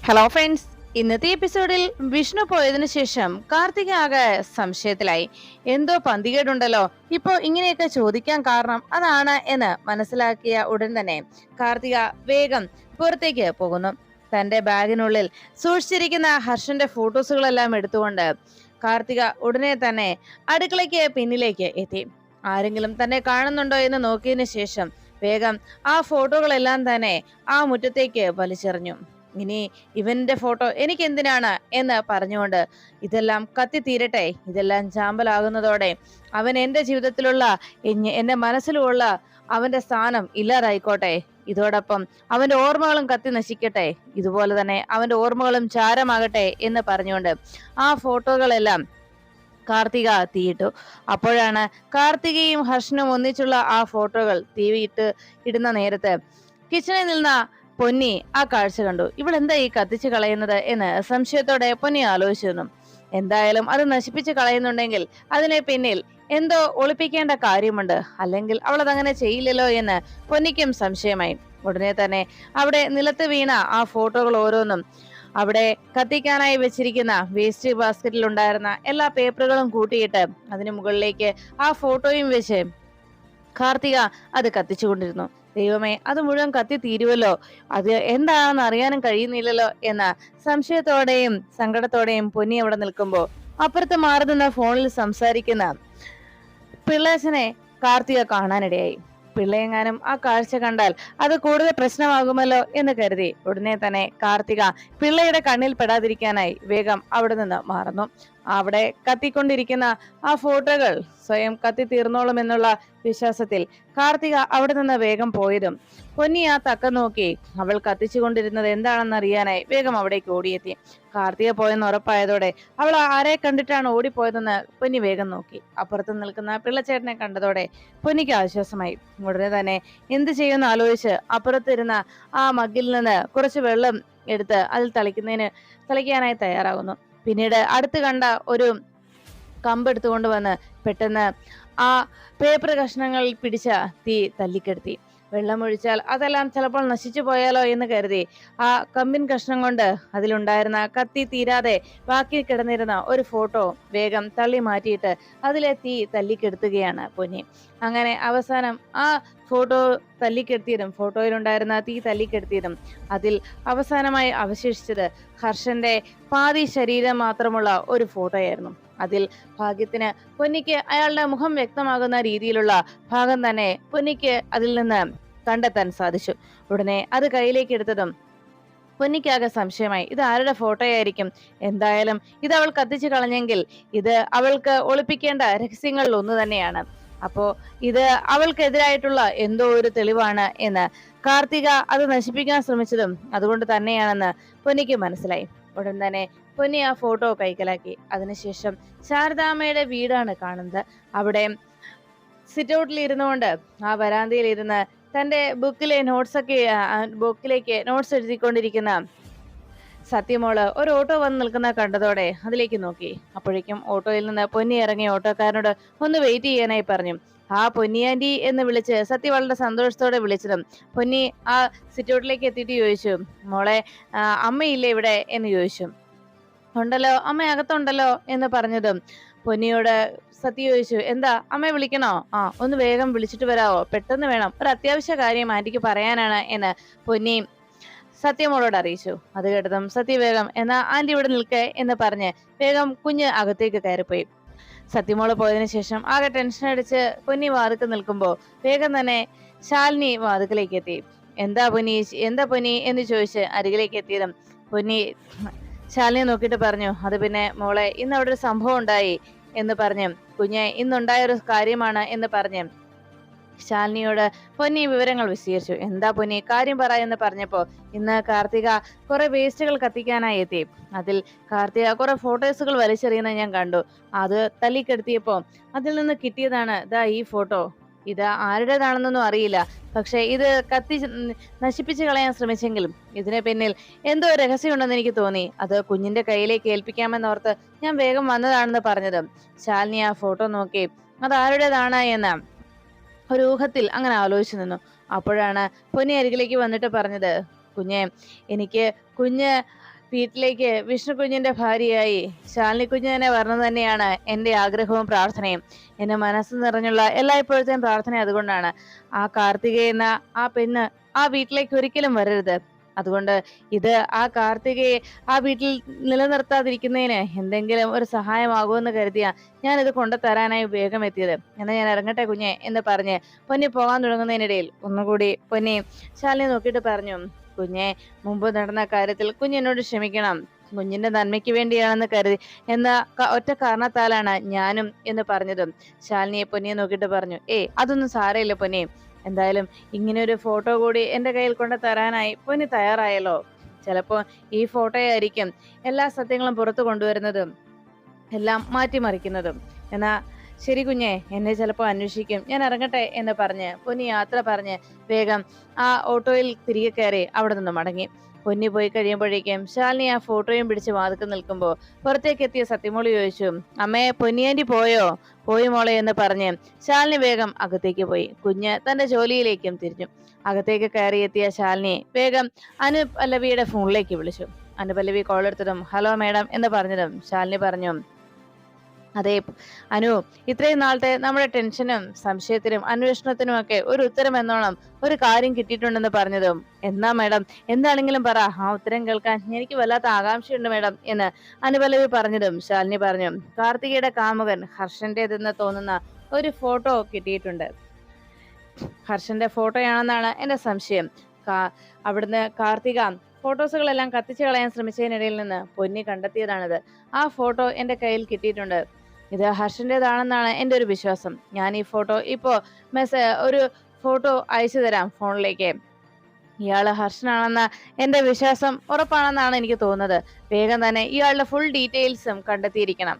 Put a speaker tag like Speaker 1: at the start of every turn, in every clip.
Speaker 1: Hello friends, ഇന്നത്തെ എപ്പിസോഡിൽ വിഷ്ണു പോയതിനു ശേഷം കാർത്തിക ആകെ സംശയത്തിലായി. എന്തോ പന്തികേടുണ്ടല്ലോ, ഇപ്പോ ഇങ്ങനെയൊക്കെ ചോദിക്കാൻ കാരണം അതാണ് എന്ന് മനസ്സിലാക്കിയ ഉടൻ തന്നെ കാർത്തിക വേഗം പുറത്തേക്ക് പോകുന്നു. തന്റെ ബാഗിനുള്ളിൽ സൂക്ഷിച്ചിരിക്കുന്ന ഹർഷന്റെ ഫോട്ടോസുകളെല്ലാം എടുത്തുകൊണ്ട് കാർത്തിക ഉടനെ തന്നെ അടുക്കളയ്ക്ക് പിന്നിലേക്ക് എത്തി. ആരെങ്കിലും തന്നെ കാണുന്നുണ്ടോ എന്ന് നോക്കിയതിനു ശേഷം വേഗം ആ ഫോട്ടോകളെല്ലാം തന്നെ ആ മുറ്റത്തേക്ക് വലിച്ചെറിഞ്ഞു. ഇനി ഇവന്റെ ഫോട്ടോ എനിക്ക് എന്തിനാണ് എന്ന് പറഞ്ഞുകൊണ്ട് ഇതെല്ലാം കത്തി തീരട്ടെ, ഇതെല്ലാം ചാമ്പലാകുന്നതോടെ അവൻ എന്റെ ജീവിതത്തിലുള്ള എന്റെ മനസ്സിലുള്ള അവന്റെ സ്ഥാനം ഇല്ലാതായിക്കോട്ടെ, ഇതോടൊപ്പം അവന്റെ ഓർമ്മകളും കത്തി നശിക്കട്ടെ, ഇതുപോലെ തന്നെ അവന്റെ ഓർമ്മകളും ചാരമാകട്ടെ എന്ന് പറഞ്ഞുകൊണ്ട് ആ ഫോട്ടോകളെല്ലാം കാർത്തിക തീയിട്ടു. അപ്പോഴാണ് കാർത്തികയും ഹർഷനും ഒന്നിച്ചുള്ള ആ ഫോട്ടോകൾ ഇടുന്ന നേരത്ത് കിച്ചണിൽ നിന്ന പൊന്നി ആ കാഴ്ച കണ്ടു. ഇവളെന്താ ഈ കത്തിച്ചു കളയുന്നത് എന്ന് സംശയത്തോടെ പൊന്നി ആലോചിച്ചിരുന്നു. എന്തായാലും അത് നശിപ്പിച്ച് കളയുന്നുണ്ടെങ്കിൽ അതിനെ പിന്നിൽ എന്തോ ഒളിപ്പിക്കേണ്ട കാര്യമുണ്ട്, അല്ലെങ്കിൽ അവൾ അതങ്ങനെ ചെയ്യില്ലല്ലോ എന്ന് പൊന്നിക്കും സംശയമായി. ഉടനെ തന്നെ അവിടെ നിലത്ത് വീണ ആ ഫോട്ടോകൾ ഓരോന്നും അവിടെ കത്തിക്കാനായി വെച്ചിരിക്കുന്ന വേസ്റ്റ് ബാസ്ക്കറ്റിൽ ഉണ്ടായിരുന്ന എല്ലാ പേപ്പറുകളും കൂട്ടിയിട്ട് അതിന് മുകളിലേക്ക് ആ ഫോട്ടോയും വെച്ച് കാർത്തിക അത് കത്തിച്ചുകൊണ്ടിരുന്നു. ദൈവമേ, അത് മുഴുവൻ കത്തി തീരുവല്ലോ, അത് എന്താണെന്ന് അറിയാനും കഴിയുന്നില്ലല്ലോ എന്ന സംശയത്തോടെയും സങ്കടത്തോടെയും പൊന്നി അവിടെ നിൽക്കുമ്പോ അപ്പുറത്ത് മാറി നിന്ന ഫോണിൽ സംസാരിക്കുന്ന പിള്ളേച്ചനെ കാർത്തിക കാണാനിടയായി. പിള്ളയെങ്ങാനും ആ കാഴ്ച കണ്ടാൽ അത് കൂടുതൽ പ്രശ്നമാകുമല്ലോ എന്ന് കരുതി ഉടനെ തന്നെ കാർത്തിക പിള്ളയുടെ കണ്ണിൽ പെടാതിരിക്കാനായി വേഗം അവിടെ നിന്ന് മാറുന്നു. അവിടെ കത്തിക്കൊണ്ടിരിക്കുന്ന ആ ഫോട്ടോകൾ സ്വയം കത്തി തീർന്നോളും എന്നുള്ള വിശ്വാസത്തിൽ കാർത്തിക അവിടെ നിന്ന് വേഗം പോയതും പൊന്നി ആ തക്കം നോക്കി അവൾ കത്തിച്ചുകൊണ്ടിരുന്നത് എന്താണെന്ന് അറിയാനായി വേഗം അവിടേക്ക് ഓടിയെത്തി. കാർത്തിക പോയെന്ന് ഉറപ്പായതോടെ അവൾ ആരെ കണ്ടിട്ടാണ് ഓടിപ്പോയതെന്ന് പൊന്നി വേഗം നോക്കി. അപ്പുറത്ത് നിൽക്കുന്ന പിള്ളച്ചേട്ടനെ കണ്ടതോടെ പൊന്നിക്ക് ആശ്വാസമായി. ഉടനെ തന്നെ എന്ത് ചെയ്യുമെന്ന് ആലോചിച്ച് അപ്പുറത്തിരുന്ന ആ മഗ്ഗിൽ നിന്ന് കുറച്ച് വെള്ളം എടുത്ത് അതിൽ തളിക്കാനായി തയ്യാറാകുന്നു. പിന്നീട് അടുത്ത് കണ്ട ഒരു കമ്പ് എടുത്തുകൊണ്ട് വന്ന് പെട്ടെന്ന് ആ പേപ്പർ കഷ്ണങ്ങളിൽ പിടിച്ച തീ തല്ലിക്കെടുത്തി. വെള്ളമൊഴിച്ചാൽ അതെല്ലാം ചിലപ്പോൾ നശിച്ചു പോയാലോ എന്ന് കരുതി ആ കമ്പിൻ കഷ്ണം കൊണ്ട് അതിലുണ്ടായിരുന്ന കത്തി തീരാതെ ബാക്കി കിടന്നിരുന്ന ഒരു ഫോട്ടോ വേഗം തള്ളി മാറ്റിയിട്ട് അതിലെ തീ തല്ലിക്കെടുത്തുകയാണ് പൊന്നി. അങ്ങനെ അവസാനം ആ ഫോട്ടോ തല്ലിക്കെടുത്തിയതും ഫോട്ടോയിലുണ്ടായിരുന്ന തീ തല്ലിക്കെടുത്തിയതും അതിൽ അവസാനമായി അവശേഷിച്ചത് ഹർഷന്റെ പാതി ശരീരം മാത്രമുള്ള ഒരു ഫോട്ടോയായിരുന്നു. അതിൽ ഭാഗ്യത്തിന് പൊന്നിക്ക് അയാളുടെ മുഖം വ്യക്തമാകുന്ന രീതിയിലുള്ള ഭാഗം തന്നെ പൊന്നിക്ക് അതിൽ നിന്ന് കണ്ടെത്താൻ സാധിച്ചു. ഉടനെ അത് കയ്യിലേക്ക് എടുത്തതും പൊന്നിക്കാകെ സംശയമായി. ഇത് ആരുടെ ഫോട്ടോയായിരിക്കും? എന്തായാലും ഇത് അവൾ കത്തിച്ചു കളഞ്ഞെങ്കിൽ ഇത് അവൾക്ക് ഒളിപ്പിക്കേണ്ട രഹസ്യങ്ങളിൽ ഒന്ന് തന്നെയാണ്. അപ്പോ ഇത് അവൾക്കെതിരായിട്ടുള്ള എന്തോ ഒരു തെളിവാണ് എന്ന് കാർത്തിക അത് നശിപ്പിക്കാൻ ശ്രമിച്ചതും അതുകൊണ്ട് തന്നെയാണെന്ന് പൊന്നിക്ക് മനസ്സിലായി. ഉടൻ തന്നെ പൊന്നി ആ ഫോട്ടോ കൈക്കലാക്കി. അതിനുശേഷം ശാരദാമ്മയുടെ വീടാണ് കാണുന്നത്. അവിടെ സിറ്റ് ഔട്ടിൽ ഇരുന്നുകൊണ്ട് ആ വരാന്തയിൽ ഇരുന്ന് തന്റെ ബുക്കിലേക്ക് നോട്ട്സ് എഴുതിക്കൊണ്ടിരിക്കുന്ന സത്യമോള് ഒരു ഓട്ടോ വന്ന് നിൽക്കുന്ന കണ്ടതോടെ അതിലേക്ക് നോക്കി. അപ്പോഴേക്കും ഓട്ടോയിൽ നിന്ന് പൊന്നി ഇറങ്ങി ഓട്ടോക്കാരനോട് ഒന്ന് വെയിറ്റ് ചെയ്യാനായി പറഞ്ഞു. ആ പൊന്നിയാൻറ്റി എന്ന് വിളിച്ച് സത്യ വളരെ സന്തോഷത്തോടെ വിളിച്ചതും പൊന്നി ആ സിറ്റ് ഔട്ടിലേക്ക് എത്തിയിട്ട് ചോദിച്ചു, മോളെ അമ്മയില്ലേ ഇവിടെ എന്ന് ചോദിച്ചു. ഉണ്ടല്ലോ, അമ്മ അകത്തുണ്ടല്ലോ എന്ന് പറഞ്ഞതും പൊന്നിയോട് സത്യ ചോദിച്ചു, എന്താ അമ്മയെ വിളിക്കണോ? ഒന്ന് വേഗം വിളിച്ചിട്ട് വരാവോ, പെട്ടെന്ന് വേണം, ഒരു അത്യാവശ്യ കാര്യം ആന്റിക്ക് പറയാനാണ് എന്ന് പൊന്നി സത്യമോളോട് അറിയിച്ചു. അത് കേട്ടതും സത്യ വേഗം എന്നാ ആന്റി ഇവിടെ നിൽക്കേ എന്ന് പറഞ്ഞ് വേഗം കുഞ്ഞ് അകത്തേക്ക് കയറിപ്പോയി. സത്യമോള് പോയതിനു ശേഷം ആകെ ടെൻഷൻ അടിച്ച് പൊന്നി വാതുക്ക് നിൽക്കുമ്പോ വേഗം തന്നെ ശാലിനി വാതുക്കിലേക്ക് എത്തി. എന്താ പൊന്നി എന്ന് ചോദിച്ച് അരികിലേക്ക് എത്തിയതും പൊന്നി ശാലിനിയെ നോക്കിയിട്ട് പറഞ്ഞു, അത് പിന്നെ മോളെ ഇന്ന് അവിടെ ഒരു സംഭവം ഉണ്ടായി എന്ന് പറഞ്ഞു. കുഞ്ഞെ ഇന്നുണ്ടായ ഒരു കാര്യമാണ് എന്ന് പറഞ്ഞു ശാലിനിയോട് പൊന്നി വിവരങ്ങൾ വിശദീകരിച്ചു. എന്താ പൊന്നി, കാര്യം പറ എന്ന് പറഞ്ഞപ്പോ ഇന്ന് കാർത്തിക കുറെ വേസ്റ്റുകൾ കത്തിക്കാനായി എത്തി. അതിൽ കാർത്തിക കുറെ ഫോട്ടോസുകൾ വലിച്ചെറിയുന്നത് ഞാൻ കണ്ടു. അത് തല്ലിക്കെടുത്തിയപ്പോ അതിൽ നിന്ന് കിട്ടിയതാണ് ദാ ഈ ഫോട്ടോ. ഇത് ആരുടേതാണെന്നൊന്നും അറിയില്ല, പക്ഷെ ഇത് നശിപ്പിച്ചു കളയാൻ ശ്രമിച്ചെങ്കിലും ഇതിന് പിന്നിൽ എന്തോ രഹസ്യമുണ്ടെന്ന് എനിക്ക് തോന്നി. അത് കുഞ്ഞിന്റെ കയ്യിലേക്ക് ഏൽപ്പിക്കാമെന്നോർത്ത് ഞാൻ വേഗം വന്നതാണെന്ന് പറഞ്ഞത് ശാലിനി ആ ഫോട്ടോ നോക്കി അത് ആരുടേതാണ് എന്ന് ഒരു ഊഹത്തിൽ അങ്ങനെ ആലോചിച്ചു നിന്നു. അപ്പോഴാണ് പൊന്നി അരികിലേക്ക് വന്നിട്ട് പറഞ്ഞത്, കുഞ്ഞെ, എനിക്ക് കുഞ്ഞ് വീട്ടിലേക്ക് വിഷ്ണു കുഞ്ഞിന്റെ ഭാര്യയായി ശാലിനി കുഞ്ഞ് തന്നെ വരണം തന്നെയാണ് എന്റെ ആഗ്രഹവും പ്രാർത്ഥനയും. എന്റെ മനസ്സ് നിറഞ്ഞുള്ള എല്ലായ്പ്പോഴത്തെയും പ്രാർത്ഥന അതുകൊണ്ടാണ്. ആ കാർത്തികേയ എന്ന ആ പെണ്ണ് ആ വീട്ടിലേക്ക് ഒരിക്കലും വരരുത്. അതുകൊണ്ട് ഇത് ആ കാർത്തികയെ ആ വീട്ടിൽ നിലനിർത്താതിരിക്കുന്നതിന് എന്തെങ്കിലും ഒരു സഹായമാകുമെന്ന് കരുതിയാ ഞാൻ ഇത് കൊണ്ടുതരാനായി വേഗം എത്തിയത്. എന്നാ ഞാൻ ഇറങ്ങട്ടെ കുഞ്ഞെ എന്ന് പറഞ്ഞ് പൊന്നി പോകാൻ തുടങ്ങുന്നതിനിടയിൽ ഒന്നുകൂടി പൊന്നി ശാലിനി നോക്കിയിട്ട് പറഞ്ഞു, കുഞ്ഞെ, മുമ്പ് നടന്ന കാര്യത്തിൽ കുഞ്ഞെന്നോട് ക്ഷമിക്കണം. കുഞ്ഞിന്റെ നന്മയ്ക്ക് വേണ്ടിയാണെന്ന് കരുതി എന്ന ഒറ്റ കാരണത്താലാണ് ഞാനും എന്ന് പറഞ്ഞതും ശാലിനിയെ പൊന്നിയെ നോക്കിയിട്ട് പറഞ്ഞു, അതൊന്നും സാരമില്ല പൊന്നി. എന്തായാലും ഇങ്ങനെ ഒരു ഫോട്ടോ കൂടി എന്റെ കയ്യിൽ കൊണ്ട് തരാനായി പൊന്നി തയ്യാറായല്ലോ. ചിലപ്പോ ഈ ഫോട്ടോയായിരിക്കും എല്ലാ സത്യങ്ങളും പുറത്തു കൊണ്ടുവരുന്നതും എല്ലാം മാറ്റിമറിക്കുന്നതും. എന്നാ ശരി കുഞ്ഞെ, എന്നെ ചിലപ്പോൾ അന്വേഷിക്കും. ഞാൻ ഇറങ്ങട്ടെ എന്ന് പറഞ്ഞ് പൊന്നി യാത്ര പറഞ്ഞ് വേഗം ആ ഓട്ടോയിൽ തിരികെ കയറി അവിടെ നിന്ന് മടങ്ങി. പൊന്നി പോയി കഴിയുമ്പോഴേക്കും ശാലിനി ആ ഫോട്ടോയും പിടിച്ച് വാതിക്ക് നിൽക്കുമ്പോൾ പുറത്തേക്ക് എത്തിയ സത്യമോളി ചോദിച്ചു, അമ്മേ, പൊന്നിയാൻറ്റി പോയോ? പോയി മോളെ എന്ന് പറഞ്ഞ് ശാലിനി വേഗം അകത്തേക്ക് പോയി. കുഞ്ഞ് തന്റെ ജോലിയിലേക്കും തിരിഞ്ഞു. അകത്തേക്ക് കയറിയെത്തിയ ശാലിനി വേഗം അനുപല്ലവിയുടെ ഫോണിലേക്ക് വിളിച്ചു. അനുപല്ലവി കോൾ എടുത്തതും ഹലോ മേഡം എന്ന് പറഞ്ഞതും ശാലിനി പറഞ്ഞു, അതെ അനു, ഇത്രയും നാളത്തെ നമ്മുടെ ടെൻഷനും സംശയത്തിനും അന്വേഷണത്തിനും ഒക്കെ ഒരു ഉത്തരം എന്നോണം ഒരു കാര്യം കിട്ടിയിട്ടുണ്ടെന്ന് പറഞ്ഞതും, എന്നാ മേഡം, എന്താണെങ്കിലും പറ, ആ ഉത്തരം കേൾക്കാൻ എനിക്ക് വല്ലാത്ത ആകാംക്ഷയുണ്ട് മേഡം എന്ന് അനുപല്ലവി പറഞ്ഞതും ശാലിനി പറഞ്ഞു, കാർത്തികയുടെ കാമുകൻ ഹർഷന്റേതെന്ന് തോന്നുന്ന ഒരു ഫോട്ടോ കിട്ടിയിട്ടുണ്ട്. ഹർഷന്റെ ഫോട്ടോയാണെന്നാണ് എന്റെ സംശയം. അവിടുന്ന് കാർത്തിക ഫോട്ടോസുകളെല്ലാം കത്തിച്ചു കളയാൻ ശ്രമിച്ചതിനിടയിൽ നിന്ന് പൊന്നി കണ്ടെത്തിയതാണിത്. ആ ഫോട്ടോ എന്റെ കയ്യിൽ കിട്ടിയിട്ടുണ്ട്. ഇത് ഹർഷന്റേതാണെന്നാണ് എന്റെ ഒരു വിശ്വാസം. ഞാൻ ഈ ഫോട്ടോ ഇപ്പോ ഒരു ഫോട്ടോ അയച്ചു തരാം ഫോണിലേക്ക്. ഇയാള് ഹർഷനാണെന്ന എന്റെ വിശ്വാസം ഉറപ്പാണെന്നാണ് എനിക്ക് തോന്നുന്നത്. വേഗം തന്നെ ഇയാളുടെ ഫുൾ ഡീറ്റെയിൽസും കണ്ടെത്തിയിരിക്കണം.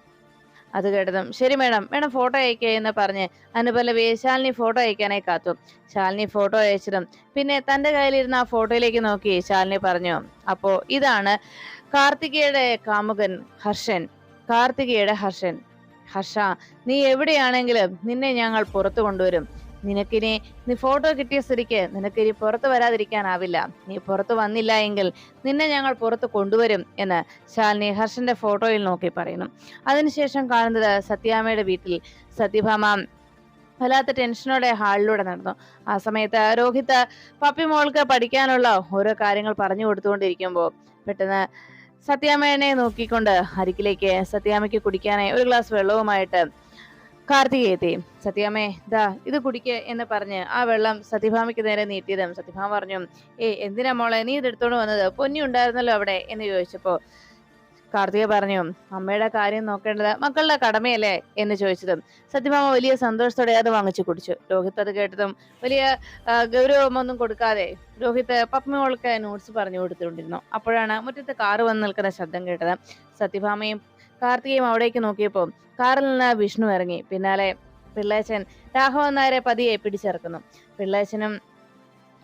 Speaker 1: അത് കേട്ടതും ശരി മേഡം, മേഡം ഫോട്ടോ അയക്കുക എന്ന് പറഞ്ഞ് അനുപല്ലവി ശാലിനി ഫോട്ടോ അയക്കാനായി കാത്തു. ശാലിനി ഫോട്ടോ അയച്ചതും പിന്നെ തന്റെ കയ്യിലിരുന്ന ആ ഫോട്ടോയിലേക്ക് നോക്കി ശാലിനി പറഞ്ഞു, അപ്പോ ഇതാണ് കാർത്തികയുടെ കാമുകൻ ഹർഷൻ, കാർത്തികയുടെ ഹർഷൻ. ഹർഷ, നീ എവിടെയാണെങ്കിലും നിന്നെ ഞങ്ങൾ പുറത്തു കൊണ്ടുവരും. നീ ഫോട്ടോ കിട്ടിയ സ്ഥിതിക്ക് നിനക്കിനി പുറത്തു വരാതിരിക്കാനാവില്ല. നീ പുറത്തു വന്നില്ല എങ്കിൽ നിന്നെ ഞങ്ങൾ പുറത്തു കൊണ്ടുവരും എന്ന് ശാലിനി ഹർഷന്റെ ഫോട്ടോയിൽ നോക്കി പറയുന്നു. അതിനുശേഷം കാണുന്നത് സത്യാമ്മയുടെ വീട്ടിൽ സത്യഭാമ വല്ലാത്ത ടെൻഷനോടെ ഹാളിലൂടെ നടന്നു. ആ സമയത്ത് രോഹിത് പപ്പിമോൾക്ക് പഠിക്കാനുള്ള ഓരോ കാര്യങ്ങൾ പറഞ്ഞു കൊടുത്തുകൊണ്ടിരിക്കുമ്പോൾ പെട്ടെന്ന് സത്യാമ്മയെ നോക്കിക്കൊണ്ട് അരികിലേക്ക് സത്യാമ്മയ്ക്ക് കുടിക്കാനായി ഒരു ഗ്ലാസ് വെള്ളവുമായിട്ട് കാർത്തിക എത്തി. സത്യാമ്മേ, ദാ ഇത് കുടിക്ക് എന്ന് പറഞ്ഞ് ആ വെള്ളം സത്യഭാമയ്ക്ക് നേരെ നീട്ടിയതും സത്യഭാമ പറഞ്ഞു, എന്തിനാ മോളെ നീ ഇതെടുത്തോണ്ട് വന്നത്? പൊന്നി ഉണ്ടായിരുന്നല്ലോ അവിടെ എന്ന് ചോദിച്ചപ്പോ കാർത്തിക പറഞ്ഞു, അമ്മയുടെ കാര്യം നോക്കേണ്ടത് മക്കളുടെ കടമയല്ലേ എന്ന് ചോദിച്ചതും സത്യഭാമ വലിയ സന്തോഷത്തോടെ അത് വാങ്ങിച്ചു കുടിച്ചു. രോഹിത് അത് കേട്ടതും വലിയ ഗൗരവമൊന്നും കൊടുക്കാതെ രോഹിത് പത്മോൾക്ക് നോട്ട്സ് പറഞ്ഞു കൊടുത്തുകൊണ്ടിരുന്നു. അപ്പോഴാണ് മുറ്റത്ത് കാറ് വന്ന് നിൽക്കുന്ന ശബ്ദം കേട്ടത്. സത്യഭാമയും കാർത്തികയും അവിടേക്ക് നോക്കിയപ്പോൾ കാറിൽ നിന്ന് വിഷ്ണു ഇറങ്ങി. പിന്നാലെ പിള്ളേച്ചൻ രാഘവൻ നായരെ പതിയെ പിടിച്ചിറക്കുന്നു. പിള്ളേച്ചനും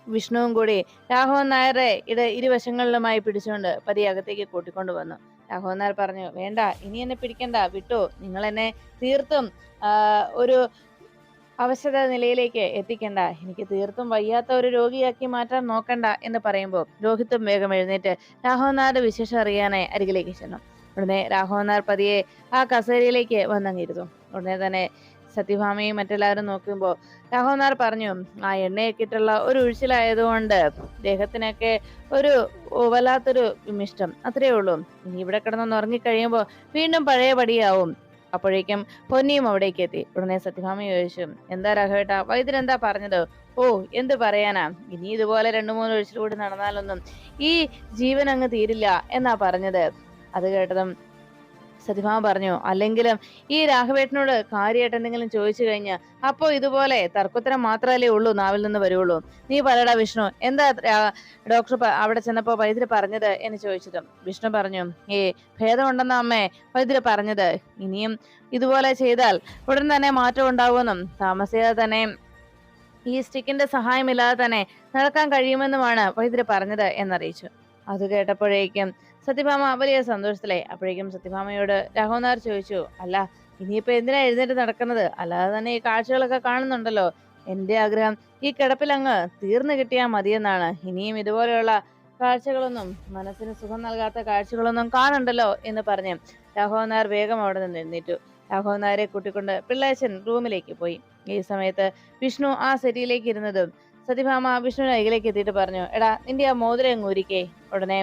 Speaker 1: വിഷ്ണുവും കൂടി രാഘവൻ നായരെ ഇരുവശങ്ങളിലുമായി പിടിച്ചുകൊണ്ട് പതിയെ അകത്തേക്ക് കൂട്ടിക്കൊണ്ടു വന്നു. രാഘവൻ നായർ പറഞ്ഞു, വേണ്ട, ഇനി എന്നെ പിടിക്കണ്ട, വിട്ടു. നിങ്ങൾ എന്നെ തീർത്തും ഒരു അവശത നിലയിലേക്ക് എത്തിക്കണ്ട. എനിക്ക് തീർത്തും വയ്യാത്ത ഒരു രോഗിയാക്കി മാറ്റാൻ നോക്കണ്ട എന്ന് പറയുമ്പോൾ രോഹിത്തും വേഗം എഴുന്നേറ്റ് രാഘവൻ നായരുടെ വിശേഷം അറിയാനായി അരികിലേക്ക് ചെന്നു. ഉടനെ രാഘവൻ നായർ പതിയെ ആ കസേരയിലേക്ക് വന്നങ്ങിരുന്നു. ഉടനെ തന്നെ സത്യഭാമയും മറ്റെല്ലാവരും നോക്കുമ്പോൾ രാഘവൻ നായർ പറഞ്ഞു, ആ എണ്ണയൊക്കെ ഇട്ടുള്ള ഒരു ഒഴിച്ചിലായതുകൊണ്ട് ദേഹത്തിനൊക്കെ ഒരു വല്ലാത്തൊരു വിമിഷ്ടം, അത്രയേ ഉള്ളൂ. ഇനി ഇവിടെ കിടന്നൊന്ന് ഉറങ്ങിക്കഴിയുമ്പോൾ വീണ്ടും പഴയ പടിയാവും. അപ്പോഴേക്കും പൊന്നിയും അവിടേക്ക് എത്തി. ഉടനെ സത്യഭാമ ചോദിച്ചു, എന്താ രാഘവേട്ട, വൈദ്യരെന്താ പറഞ്ഞത്? എന്ത് പറയാനാ, ഇനി ഇതുപോലെ 2-3 ഒഴിച്ചിൽ കൂടി നടന്നാലൊന്നും ഈ ജീവൻ അങ്ങ് തീരില്ല എന്നാ പറഞ്ഞത്. അത് കേട്ടതും സത്യഭാമ പറഞ്ഞു, അല്ലെങ്കിലും ഈ രാഘവേട്ടനോട് കാര്യമായിട്ട് എന്തെങ്കിലും ചോദിച്ചു കഴിഞ്ഞാൽ അപ്പോ ഇതുപോലെ തർക്കുത്തരം മാത്രമല്ലേ ഉള്ളൂ നാവിൽ നിന്ന് വരുള്ളൂ. നീ പറയടാ വിഷ്ണു, എന്താ ഡോക്ടർ അവിടെ ചെന്നപ്പോ വൈദ്യര് പറഞ്ഞത് എന്ന് ചോദിച്ചതും വിഷ്ണു പറഞ്ഞു, ഭേദമുണ്ടെന്ന അമ്മേ വൈദ്യര് പറഞ്ഞത്. ഇനിയും ഇതുപോലെ ചെയ്താൽ ഉടൻ തന്നെ മാറ്റം ഉണ്ടാവുമെന്നും താമസിയാതെ തന്നെ ഈ സ്റ്റിക്കിന്റെ സഹായമില്ലാതെ തന്നെ നടക്കാൻ കഴിയുമെന്നുമാണ് വൈദ്യര് പറഞ്ഞത് എന്നറിയിച്ചു. അത് കേട്ടപ്പോഴേക്കും സത്യഭാമ വലിയ സന്തോഷത്തിലായി. അപ്പോഴേക്കും സത്യഭാമയോട് രാഘവൻ നായർ ചോദിച്ചു, അല്ല ഇനിയിപ്പോ എന്തിനാ എഴുന്നേറ്റ് നടക്കുന്നത്? അല്ലാതെ തന്നെ ഈ കാഴ്ചകളൊക്കെ കാണുന്നുണ്ടല്ലോ. എന്റെ ആഗ്രഹം ഈ കിടപ്പിൽ അങ്ങ് തീർന്നു കിട്ടിയാൽ മതിയെന്നാണ്. ഇനിയും ഇതുപോലെയുള്ള കാഴ്ചകളൊന്നും, മനസ്സിന് സുഖം നൽകാത്ത കാഴ്ചകളൊന്നും കാണണ്ടല്ലോ എന്ന് പറഞ്ഞ് രാഘവൻ നായർ വേഗം അവിടെ നിന്ന് എഴുന്നേറ്റു. രാഘവൻ നായരെ കൂട്ടിക്കൊണ്ട് പിള്ളേച്ചൻ റൂമിലേക്ക് പോയി. ഈ സമയത്ത് വിഷ്ണു ആ സെറ്റിയിലേക്ക് ഇരുന്നതും സത്യഭാമ വിഷ്ണുവിന് അരികിലേക്ക് എത്തിയിട്ട് പറഞ്ഞു, എടാ നിന്റെ ആ മോതിരം അങ്ങ് ഊരിക്കേ. ഉടനെ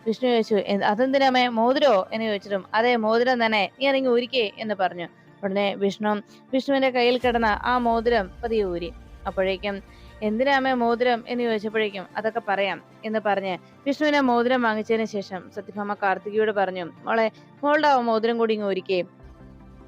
Speaker 1: വിഷ്ണു ചോദിച്ചു, അതെന്തിനാമേ മോതിരോ എന്ന് ചോദിച്ചിട്ടും, അതെ മോതിരം തന്നെ, നീ അതിങ്ങ് ഊരിക്കേ എന്ന് പറഞ്ഞു. ഉടനെ വിഷ്ണുവിന്റെ കയ്യിൽ കിടന്ന ആ മോതിരം പതിയെ ഊരി. അപ്പോഴേക്കും എന്തിനാമേ മോതിരം എന്ന് ചോദിച്ചപ്പോഴേക്കും അതൊക്കെ പറയാം എന്ന് പറഞ്ഞ് വിഷ്ണുവിനെ മോതിരം വാങ്ങിച്ചതിന് ശേഷം സത്യഭാമ കാർത്തികയോട് പറഞ്ഞു, മോളുടെ ആ മോതിരം കൂടി ഇങ്ങ് ഊരിക്കേ.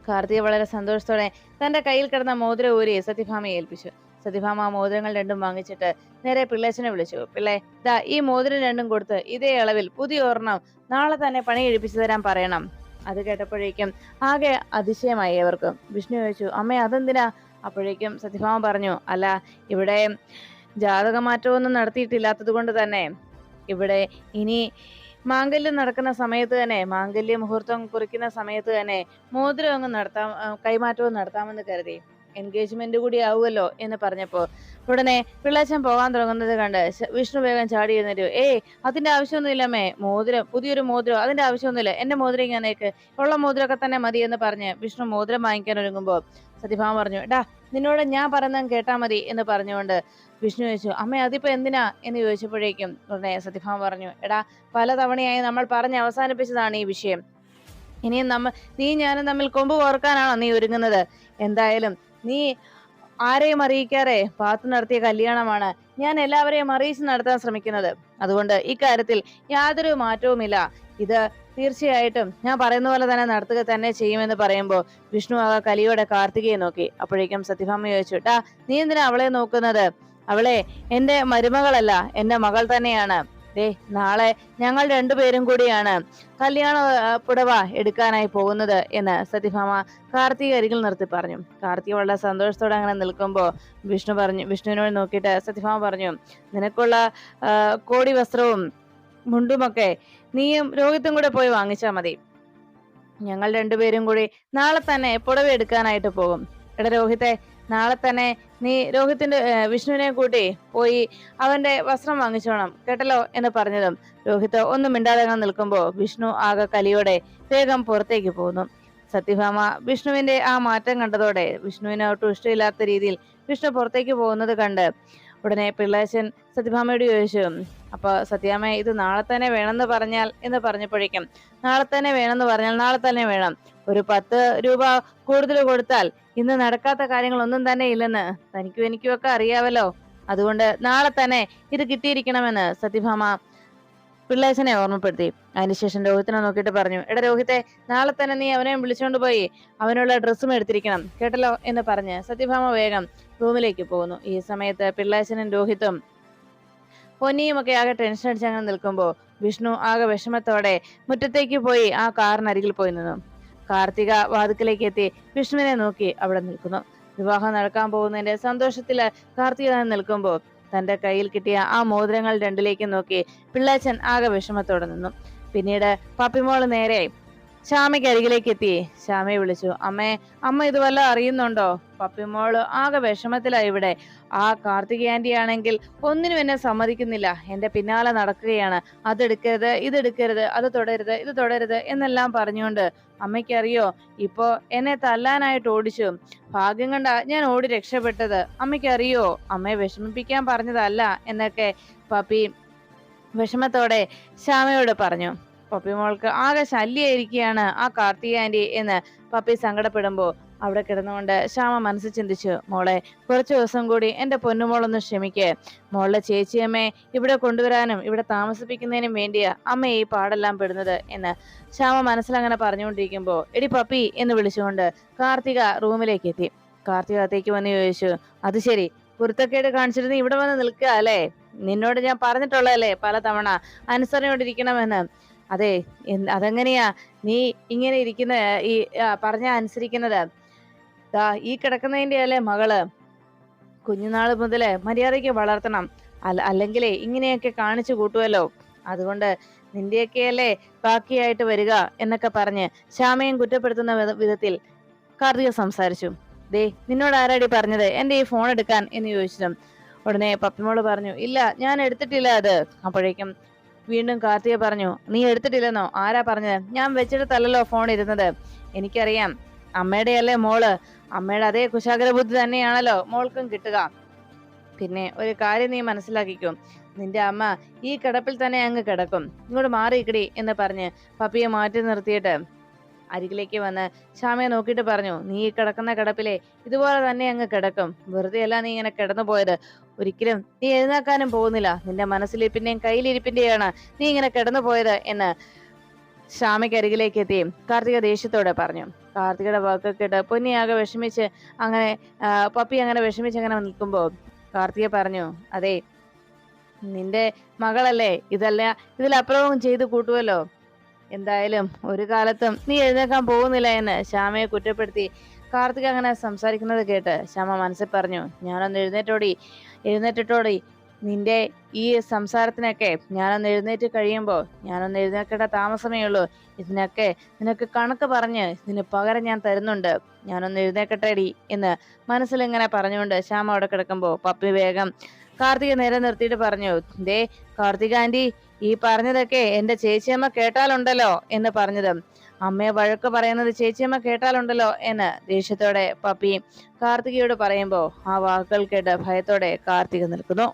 Speaker 1: കാർത്തിക വളരെ സന്തോഷത്തോടെ തന്റെ കയ്യിൽ കിടന്ന മോതിരം ഊരി സത്യഭാമയെ ഏൽപ്പിച്ചു. സത്യഭാമ ആ മോതിരങ്ങൾ രണ്ടും വാങ്ങിച്ചിട്ട് നേരെ പിള്ളേച്ചനെ വിളിച്ചു. പിള്ളേ, ദാ ഈ മോതിരം രണ്ടും കൊടുത്ത് ഇതേ അളവിൽ പുതിയ ഒരെണ്ണം നാളെ തന്നെ പണി കഴിപ്പിച്ചു തരാൻ പറയണം. അത് കേട്ടപ്പോഴേക്കും ആകെ അതിശയമായി അവർക്കും. വിഷ്ണു ചോദിച്ചു, അമ്മേ അതെന്തിനാ? അപ്പോഴേക്കും സത്യഭാമ പറഞ്ഞു, അല്ല, ഇവിടെ ജാതകമാറ്റമൊന്നും നടത്തിയിട്ടില്ലാത്തത് കൊണ്ട് തന്നെ ഇവിടെ ഇനി മാംഗല്യം നടക്കുന്ന സമയത്ത് തന്നെ, മാംഗല്യ മുഹൂർത്തം കുറിക്കുന്ന സമയത്ത് തന്നെ മോതിരം അങ്ങ് കൈമാറ്റവും നടത്താമെന്ന് കരുതി. എൻഗേജ്മെന്റ് കൂടി ആവുമല്ലോ എന്ന് പറഞ്ഞപ്പോ ഉടനെ പിള്ളേച്ചൻ പോകാൻ തുടങ്ങുന്നത് കണ്ട് വിഷ്ണു വേഗം ചാടി എഴുന്നേറ്റു. അതിന്റെ ആവശ്യമൊന്നുമില്ലമ്മേ, മോതിരം, പുതിയൊരു മോതിരം, അതിന്റെ ആവശ്യമൊന്നുമില്ല, എന്റെ മോതിരം ഇങ്ങനേക്ക്, ഉള്ള മോതിരമൊക്കെ തന്നെ മതി എന്ന് പറഞ്ഞ് വിഷ്ണു മോതിരം വാങ്ങിക്കാൻ ഒരുങ്ങുമ്പോ സത്യഭാമ പറഞ്ഞു, എടാ നിന്നോട് ഞാൻ പറയുന്നത് കേട്ടാ മതി എന്ന് പറഞ്ഞുകൊണ്ട് വിഷ്ണു ചോദിച്ചു, അമ്മ അതിപ്പോ എന്തിനാ എന്ന് ചോദിച്ചപ്പോഴേക്കും ഉടനെ സത്യഭാമ പറഞ്ഞു, എടാ പലതവണയായി നമ്മൾ പറഞ്ഞ് അവസാനിപ്പിച്ചതാണ് ഈ വിഷയം. ഇനിയും നീ ഞാനും തമ്മിൽ കൊമ്പ് കോർക്കാനാണോ നീ ഒരുങ്ങുന്നത്? എന്തായാലും നീ ആരെയും അറിയിക്കാതെ പാത്തു നടത്തിയ കല്യാണമാണ് ഞാൻ എല്ലാവരെയും അറിയിച്ച് നടത്താൻ ശ്രമിക്കുന്നത്. അതുകൊണ്ട് ഇക്കാര്യത്തിൽ യാതൊരു മാറ്റവുമില്ല. ഇത് തീർച്ചയായിട്ടും ഞാൻ പറയുന്ന പോലെ തന്നെ നടത്തുക തന്നെ ചെയ്യുമെന്ന് പറയുമ്പോൾ വിഷ്ണു ആകെ കലിയോടെ കാർത്തികയെ നോക്കി. അപ്പോഴേക്കും സത്യഭാമ ചോദിച്ചു, ടാ നീ എന്തിനാ അവളെ നോക്കുന്നത്? അവളെ എന്റെ മരുമകളല്ല, എന്റെ മകൾ തന്നെയാണ്. നാളെ ഞങ്ങൾ രണ്ടുപേരും കൂടിയാണ് കല്യാണ പുടവ എടുക്കാനായി പോകുന്നത് എന്ന് സത്യഭാമ കാർത്തിക അരികിൽ നിർത്തി പറഞ്ഞു. കാർത്തിക വളരെ സന്തോഷത്തോടെ അങ്ങനെ നിൽക്കുമ്പോ വിഷ്ണുവിനോട് നോക്കിയിട്ട് സത്യഭാമ പറഞ്ഞു, നിനക്കുള്ള കോടി വസ്ത്രവും മുണ്ടുമൊക്കെ നീയും രോഹിത്തും കൂടെ പോയി വാങ്ങിച്ചാൽ മതി. ഞങ്ങൾ രണ്ടുപേരും കൂടി നാളെ തന്നെ പുടവ എടുക്കാനായിട്ട് പോകും. എടാ രോഹിത്തെ, നാളെ തന്നെ നീ വിഷ്ണുവിനെ കൂട്ടി പോയി അവന്റെ വസ്ത്രം വാങ്ങിച്ചോണം കേട്ടല്ലോ എന്ന് പറഞ്ഞതും രോഹിത് ഒന്നും മിണ്ടാതെ നിൽക്കുമ്പോ വിഷ്ണു ആകെ കലിയോടെ വേഗം പുറത്തേക്ക് പോകുന്നു. സത്യഭാമ വിഷ്ണുവിന്റെ ആ മാറ്റം കണ്ടതോടെ വിഷ്ണുവിന് ഒട്ടും ഇഷ്ടമില്ലാത്ത രീതിയിൽ വിഷ്ണു പുറത്തേക്ക് പോകുന്നത് കണ്ട് ഉടനെ പിള്ളേച്ചൻ സത്യഭാമയോട് ചോദിച്ചു, അപ്പൊ സത്യാമ്മ ഇത് നാളെ തന്നെ വേണമെന്ന് പറഞ്ഞാൽ എന്ന് പറഞ്ഞപ്പോഴേക്കും നാളെ തന്നെ വേണമെന്ന് പറഞ്ഞാൽ നാളെ തന്നെ വേണം. ഒരു 10 രൂപ കൂടുതൽ കൊടുത്താൽ ഇന്ന് നടക്കാത്ത കാര്യങ്ങളൊന്നും തന്നെ ഇല്ലെന്ന് തനിക്കും എനിക്കും ഒക്കെ അറിയാവല്ലോ. അതുകൊണ്ട് നാളെ തന്നെ ഇത് കിട്ടിയിരിക്കണമെന്ന് സത്യഭാമ പിള്ളേച്ചനെ ഓർമ്മപ്പെടുത്തി. അതിനുശേഷം രോഹിത്തിനെ നോക്കിയിട്ട് പറഞ്ഞു, എടാ രോഹിത്തെ, നാളെ തന്നെ നീ അവനെ വിളിച്ചുകൊണ്ട് പോയി അവനുള്ള ഡ്രസ്സും എടുത്തിരിക്കണം കേട്ടല്ലോ എന്ന് പറഞ്ഞ് സത്യഭാമ വേഗം റൂമിലേക്ക് പോകുന്നു. ഈ സമയത്ത് പിള്ളേച്ചനും രോഹിത്തും പൊന്നിയും ഒക്കെ ആകെ ടെൻഷൻ അടിച്ച് അങ്ങനെ നിൽക്കുമ്പോ വിഷ്ണു ആകെ വിഷമത്തോടെ മുറ്റത്തേക്ക് പോയി ആ കാറിനരികിൽ പോയി നിന്നു. കാർത്തിക വാതിക്കലേക്ക് എത്തി വിഷ്ണുവിനെ നോക്കി അവിടെ നിൽക്കുന്നു. വിവാഹം നടക്കാൻ പോകുന്നതിന്റെ സന്തോഷത്തില് കാർത്തിക നിൽക്കുമ്പോ തന്റെ കയ്യിൽ കിട്ടിയ ആ മോതിരങ്ങൾ രണ്ടിലേക്ക് നോക്കി പിള്ളേച്ചൻ ആകെ വിഷമത്തോടെ നിന്നു. പിന്നീട് പപ്പിമോള് നേരെ ശ്യാമയ്ക്ക് അരികിലേക്ക് എത്തി ശ്യാമയെ വിളിച്ചു, അമ്മ ഇത് വല്ല അറിയുന്നുണ്ടോ? പപ്പിമോള് ആകെ വിഷമത്തിലായി. ഇവിടെ ആ കാർത്തിക ആന്റി ആണെങ്കിൽ ഒന്നിനും എന്നെ സമ്മതിക്കുന്നില്ല, എന്റെ പിന്നാലെ നടക്കുകയാണ്. അതെടുക്കരുത്, ഇതെടുക്കരുത്, അത് തുടരുത്, ഇത് തുടരുത് എന്നെല്ലാം പറഞ്ഞുകൊണ്ട് അമ്മയ്ക്കറിയോ ഇപ്പോ എന്നെ തല്ലാനായിട്ട് ഓടിച്ചു. ഭാഗ്യം കണ്ട ഞാൻ ഓടി രക്ഷപ്പെട്ടത്. അമ്മയ്ക്കറിയോ അമ്മയെ വിഷമിപ്പിക്കാൻ പറഞ്ഞതല്ല എന്നൊക്കെ പപ്പി വിഷമത്തോടെ ശ്യാമയോട് പറഞ്ഞു. പപ്പി മോൾക്ക് ആകെ ശല്യായിരിക്കുകയാണ് ആ കാർത്തിക ആന്റി എന്ന് പപ്പി സങ്കടപ്പെടുമ്പോ അവിടെ കിടന്നുകൊണ്ട് ശ്യാമ മനസ്സിൽ ചിന്തിച്ചു, മോളെ കുറച്ചു ദിവസം കൂടി എന്റെ പൊന്നുമോളൊന്ന് ക്ഷമിക്കേ. മോളുടെ ചേച്ചിയമ്മയെ ഇവിടെ കൊണ്ടുവരാനും ഇവിടെ താമസിപ്പിക്കുന്നതിനും വേണ്ടിയാ അമ്മ ഈ പാടെല്ലാം പെടുന്നത് എന്ന് ശ്യാമ മനസ്സിലങ്ങനെ പറഞ്ഞുകൊണ്ടിരിക്കുമ്പോ എടി പപ്പി എന്ന് വിളിച്ചുകൊണ്ട് കാർത്തിക റൂമിലേക്ക് എത്തി. കാർത്തിക അകത്തേക്ക് വന്ന് ചോദിച്ചു, അത് ശരി, കുരുത്തക്കേട് കാണിച്ചിട്ട് നീ ഇവിടെ വന്ന് നിൽക്കുക അല്ലേ? നിന്നോട് ഞാൻ പറഞ്ഞിട്ടുള്ളതല്ലേ പലതവണ അനുസരണയോടിരിക്കണമെന്ന്. അതെ, അതെങ്ങനെയാ നീ ഇങ്ങനെ ഇരിക്കുന്ന ഈ പറഞ്ഞ അനുസരിക്കുന്നത്? ഈ കിടക്കുന്നതിന്റെ അല്ലേ മകള്? കുഞ്ഞുനാള് മുതല് മര്യാദയ്ക്ക് വളർത്തണം, അല്ലെങ്കിലേ ഇങ്ങനെയൊക്കെ കാണിച്ചു കൂട്ടുമല്ലോ. അതുകൊണ്ട് നിന്റെയൊക്കെയല്ലേ ബാക്കിയായിട്ട് വരിക എന്നൊക്കെ പറഞ്ഞ് ശ്യാമയും കുറ്റപ്പെടുത്തുന്ന വിധത്തിൽ കാർത്തിക സംസാരിച്ചു. നിന്നോട് ആരാടി പറഞ്ഞത് എന്റെ ഈ ഫോൺ എടുക്കാൻ എന്ന് ചോദിച്ചു. ഉടനെ പപ്പിമോള് പറഞ്ഞു, ഇല്ല ഞാൻ എടുത്തിട്ടില്ല അത്. അപ്പോഴേക്കും വീണ്ടും കാർത്തിക പറഞ്ഞു, നീ എടുത്തിട്ടില്ലെന്നോ? ആരാ പറഞ്ഞത്? ഞാൻ വെച്ചിടത്തല്ലല്ലോ ഫോൺ ഇരുന്നത്. എനിക്കറിയാം, അമ്മയുടെ അല്ലേ മോള്, അമ്മയുടെ അതേ കുശാഗ്ര ബുദ്ധി തന്നെയാണല്ലോ മോൾക്കും കിട്ടുക. പിന്നെ ഒരു കാര്യം നീ മനസ്സിലാക്കിക്കും, നിന്റെ അമ്മ ഈ കിടപ്പിൽ തന്നെ അങ്ങ് കിടക്കും. ഇങ്ങോട്ട് മാറിയിക്കടി എന്ന് പറഞ്ഞ് പപ്പിയെ മാറ്റി നിർത്തിയിട്ട് അരികിലേക്ക് വന്ന് ശ്യാമയെ നോക്കിയിട്ട് പറഞ്ഞു, നീ ഈ കിടക്കുന്ന കിടപ്പിലെ ഇതുപോലെ തന്നെ അങ്ങ് കിടക്കും. വെറുതെ അല്ല നീ ഇങ്ങനെ കിടന്നു പോയത്. ഒരിക്കലും നീ എഴുന്നേക്കാനും പോകുന്നില്ല. നിന്റെ മനസ്സിലിരിപ്പിന്റെയും കയ്യിലിരിപ്പിന്റെയാണ് നീ ഇങ്ങനെ കിടന്നു പോയത് എന്ന് ശ്യാമയ്ക്ക് അരികിലേക്ക് എത്തി കാർത്തിക ദേഷ്യത്തോടെ പറഞ്ഞു. കാർത്തികയുടെ വാക്ക് കേട്ട് പൊന്നിയാകെ വിഷമിച്ച് അങ്ങനെ പപ്പി അങ്ങനെ വിഷമിച്ച് അങ്ങനെ നിൽക്കുമ്പോ കാർത്തിക പറഞ്ഞു, അതെ, നിന്റെ മകളല്ലേ, ഇതിലപ്പുറവും ചെയ്തു കൂട്ടുമല്ലോ. എന്തായാലും ഒരു കാലത്തും നീ എഴുന്നേക്കാൻ പോകുന്നില്ല എന്ന് ശ്യാമയെ കുറ്റപ്പെടുത്തി കാർത്തിക അങ്ങനെ സംസാരിക്കുന്നത് കേട്ട് ശ്യാമ മനസ്സിൽ പറഞ്ഞു, ഞാനൊന്ന് എഴുന്നേറ്റിട്ടോടി, നിന്റെ ഈ സംസാരത്തിനൊക്കെ ഞാനൊന്ന് എഴുന്നേറ്റ് കഴിയുമ്പോൾ, ഞാനൊന്ന് എഴുന്നേൽക്കേണ്ട താമസമേ ഉള്ളൂ. ഇതിനൊക്കെ നിനക്ക് കണക്ക് പറഞ്ഞ് ഇതിന് പകരം ഞാൻ തരുന്നുണ്ട്. ഞാനൊന്ന് എഴുന്നേക്കട്ടെടി എന്ന് മനസ്സിലിങ്ങനെ പറഞ്ഞുകൊണ്ട് ശ്യാമ അവിടെ കിടക്കുമ്പോ പപ്പി വേഗം കാർത്തിക നേരെ നിർത്തിയിട്ട് പറഞ്ഞു, ദേ കാർത്തിക ആന്റി, ഈ പറഞ്ഞതൊക്കെ എന്റെ ചേച്ചിയമ്മ കേട്ടാലുണ്ടല്ലോ എന്ന് പറഞ്ഞത്. അമ്മയെ വഴക്ക് പറയുന്നത് ചേച്ചിയമ്മ കേട്ടാലുണ്ടല്ലോ എന്ന് ദേഷ്യത്തോടെ പപ്പി കാർത്തികയോട് പറയുമ്പോ ആ വാക്കുകൾ കേട്ട് ഭയത്തോടെ കാർത്തിക നിൽക്കുന്നു.